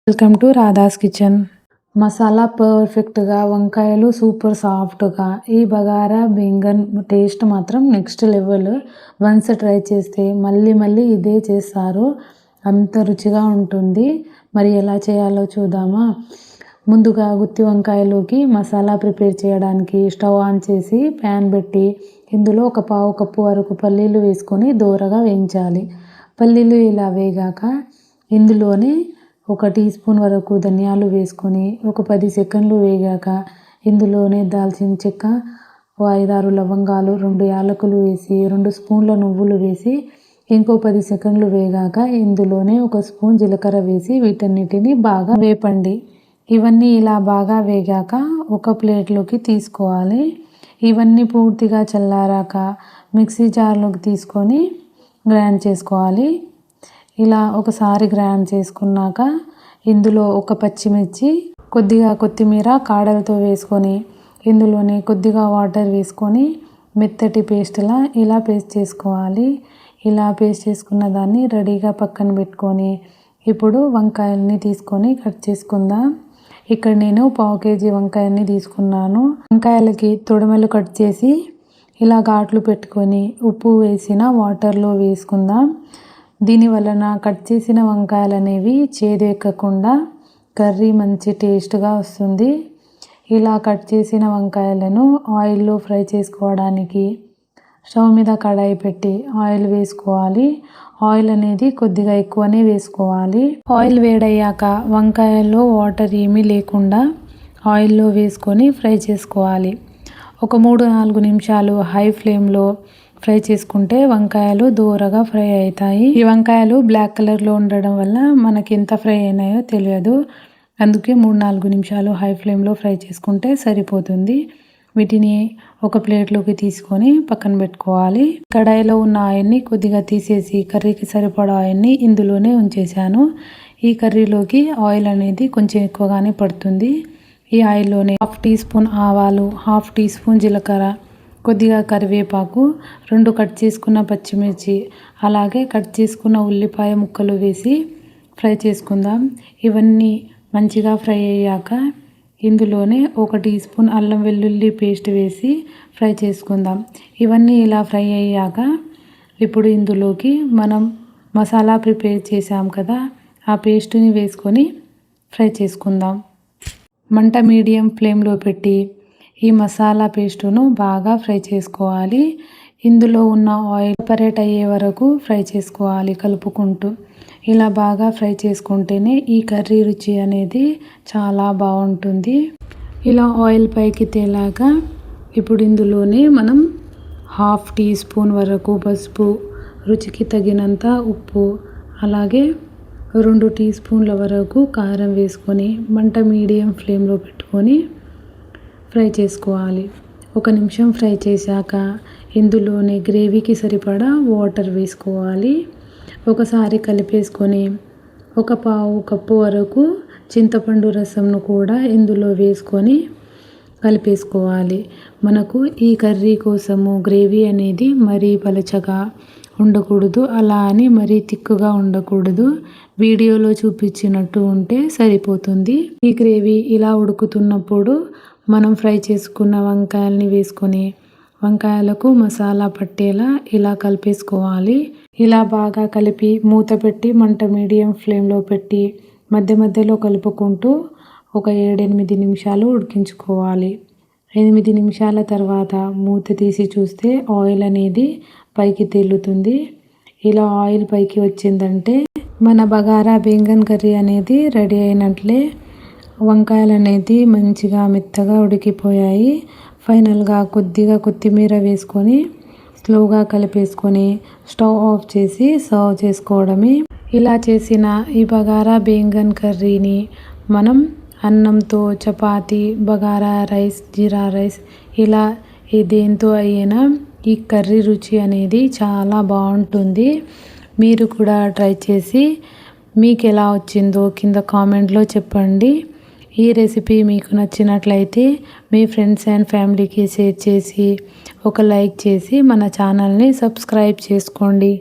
Welcome to Radha's kitchen. Masala పర్ఫెక్ట్గా, వంకాయలు super సాఫ్ట్గా, ఈ బగారా బెంగన్ టేస్ట్ మాత్రం నెక్స్ట్ లెవెల్. వన్స్ ట్రై చేస్తే మళ్ళీ మళ్ళీ ఇదే చేస్తారు, అంత రుచిగా ఉంటుంది. మరి ఎలా చేయాలో చూద్దామా? ముందుగా గుత్తి వంకాయలోకి మసాలా ప్రిపేర్ చేయడానికి స్టవ్ ఆన్ చేసి ప్యాన్ పెట్టి ఇందులో ఒక పావు కప్పు వరకు పల్లీలు వేసుకొని దోరగా వేయించాలి. పల్లీలు ఇలా వేగాక ఇందులోనే ఒక టీ స్పూన్ వరకు ధనియాలు వేసుకొని ఒక 10 సెకండ్లు వేగాక ఇందులోనే దాల్చిన చెక్క, 5-6 లవంగాలు, 2 యాలకులు వేసి 2 స్పూన్ల నువ్వులు వేసి ఇంకో 10 సెకండ్లు వేగాక ఇందులోనే ఒక స్పూన్ జీలకర్ర వేసి వీటన్నిటిని బాగా వేపండి. ఇవన్నీ ఇలా బాగా వేగాక ఒక ప్లేట్లోకి తీసుకోవాలి. ఇవన్నీ పూర్తిగా చల్లారాక మిక్సీ జార్లోకి తీసుకొని గ్రైండ్ చేసుకోవాలి. ఇలా ఒకసారి గ్రైండ్ చేసుకున్నాక ఇందులో ఒక పచ్చిమిర్చి, కొద్దిగా కొత్తిమీర కాడలతో వేసుకొని ఇందులోనే కొద్దిగా వాటర్ వేసుకొని మెత్తటి పేస్ట్లా ఇలా పేస్ట్ చేసుకోవాలి. ఇలా పేస్ట్ చేసుకున్న దాన్ని రెడీగా పక్కన పెట్టుకొని ఇప్పుడు వంకాయల్ని తీసుకొని కట్ చేసుకుందాం. ఇక్కడ నేను పావు కేజీ వంకాయల్ని తీసుకున్నాను. వంకాయలకి తొడిమెలు కట్ చేసి ఇలా ఘాట్లు పెట్టుకొని ఉప్పు వేసిన వాటర్లో వేసుకుందాం. దీని వలన కట్ చేసిన వంకాయలు అనేవి చేదు ఎక్కకుండా కర్రీ మంచి టేస్ట్గా వస్తుంది. ఇలా కట్ చేసిన వంకాయలను ఆయిల్లో ఫ్రై చేసుకోవడానికి స్టవ్ మీద కడాయి పెట్టి ఆయిల్ వేసుకోవాలి. ఆయిల్ అనేది కొద్దిగా ఎక్కువనే వేసుకోవాలి. ఆయిల్ వేడయ్యాక వంకాయల్లో వాటర్ ఏమీ లేకుండా ఆయిల్లో వేసుకొని ఫ్రై చేసుకోవాలి. ఒక 3-4 నిమిషాలు హై ఫ్లేమ్లో ఫ్రై చేసుకుంటే వంకాయలు దూరగా ఫ్రై అవుతాయి. ఈ వంకాయలు బ్లాక్ కలర్లో ఉండడం వల్ల మనకి ఎంత ఫ్రై అయినాయో తెలియదు. అందుకే 3-4 నిమిషాలు హై ఫ్లేమ్లో ఫ్రై చేసుకుంటే సరిపోతుంది. వీటిని ఒక ప్లేట్లోకి తీసుకొని పక్కన పెట్టుకోవాలి. కడాయిలో ఉన్న ఆయిల్ని కొద్దిగా తీసేసి కర్రీకి సరిపడా ఆయిల్ని ఇందులోనే ఉంచేసాను. ఈ కర్రీలోకి ఆయిల్ అనేది కొంచెం ఎక్కువగానే పడుతుంది. ఈ ఆయిల్లోనే 1/2 టీ స్పూన్ ఆవాలు, 1/2 టీ స్పూన్ జీలకర్ర, కొద్దిగా కరివేపాకు, 2 కట్ చేసుకున్న పచ్చిమిర్చి, అలాగే కట్ చేసుకున్న ఉల్లిపాయ ముక్కలు వేసి ఫ్రై చేసుకుందాం. ఇవన్నీ మంచిగా ఫ్రై అయ్యాక ఇందులోనే 1 టీ స్పూన్ అల్లం వెల్లుల్లి పేస్ట్ వేసి ఫ్రై చేసుకుందాం. ఇవన్నీ ఇలా ఫ్రై అయ్యాక ఇప్పుడు ఇందులోకి మనం మసాలా ప్రిపేర్ చేసాం కదా, ఆ పేస్ట్ని వేసుకొని ఫ్రై చేసుకుందాం. మంట మీడియం ఫ్లేమ్లో పెట్టి ఈ మసాలా పేస్టును బాగా ఫ్రై చేసుకోవాలి. ఇందులో ఉన్న ఆయిల్ సెపరేట్ అయ్యే వరకు ఫ్రై చేసుకోవాలి కలుపుకుంటూ. ఇలా బాగా ఫ్రై చేసుకుంటేనే ఈ కర్రీ రుచి అనేది చాలా బాగుంటుంది. ఇలా ఆయిల్ పైకి తేలాక ఇప్పుడు ఇందులోనే మనం 1/2 టీ స్పూన్ వరకు పసుపు, రుచికి తగినంత ఉప్పు, అలాగే 2 టీ స్పూన్ల వరకు కారం వేసుకొని మంట మీడియం ఫ్లేమ్లో పెట్టుకొని ఫ్రై చేసుకోవాలి. 1 నిమిషం ఫ్రై చేశాక ఇందులోనే గ్రేవీకి సరిపడా వాటర్ వేసుకోవాలి. ఒకసారి కలిపేసుకొని ఒక పావు కప్పు వరకు చింతపండు రసంను కూడా ఇందులో వేసుకొని కలిపేసుకోవాలి. మనకు ఈ కర్రీ కోసము గ్రేవీ అనేది మరీ పలచగా ఉండకూడదు, అలా అని మరీ తిక్కుగా ఉండకూడదు. వీడియోలో చూపించినట్టు ఉంటే సరిపోతుంది. ఈ గ్రేవీ ఇలా ఉడుకుతున్నప్పుడు మనం ఫ్రై చేసుకున్న వంకాయల్ని వేసుకొని వంకాయలకు మసాలా పట్టేలా ఇలా కలిపేసుకోవాలి. ఇలా బాగా కలిపి మూత పెట్టి మంట మీడియం ఫ్లేమ్లో పెట్టి మధ్య మధ్యలో కలుపుకుంటూ ఒక 7-8 నిమిషాలు ఉడికించుకోవాలి. 8 నిమిషాల తర్వాత మూత తీసి చూస్తే ఆయిల్ అనేది పైకి తేలుతుంది. ఇలా ఆయిల్ పైకి వచ్చిందంటే మన బగారా బెంగన్ కర్రీ అనేది రెడీ అయినట్లే. వంకాయలు అనేది మంచిగా మెత్తగా ఉడికిపోయాయి. ఫైనల్గా కొద్దిగా కొత్తిమీర వేసుకొని స్లోగా కలిపేసుకొని స్టవ్ ఆఫ్ చేసి సర్వ్ చేసుకోవడమే. ఇలా చేసిన ఈ బగారా బెంగన్ కర్రీని మనం అన్నంతో, చపాతీ, బగారా రైస్, జీరా రైస్ ఇలా దేంతో అయినా ఈ కర్రీ రుచి అనేది చాలా బాగుంటుంది. మీరు కూడా ట్రై చేసి మీకు ఎలా వచ్చిందో కింద కామెంట్లో చెప్పండి. ఈ రెసిపీ మీకు నచ్చినట్లయితే మీ ఫ్రెండ్స్ అండ్ ఫ్యామిలీకి షేర్ చేసి ఒక లైక్ చేసి మన ఛానల్ని సబ్స్క్రైబ్ చేసుకోండి.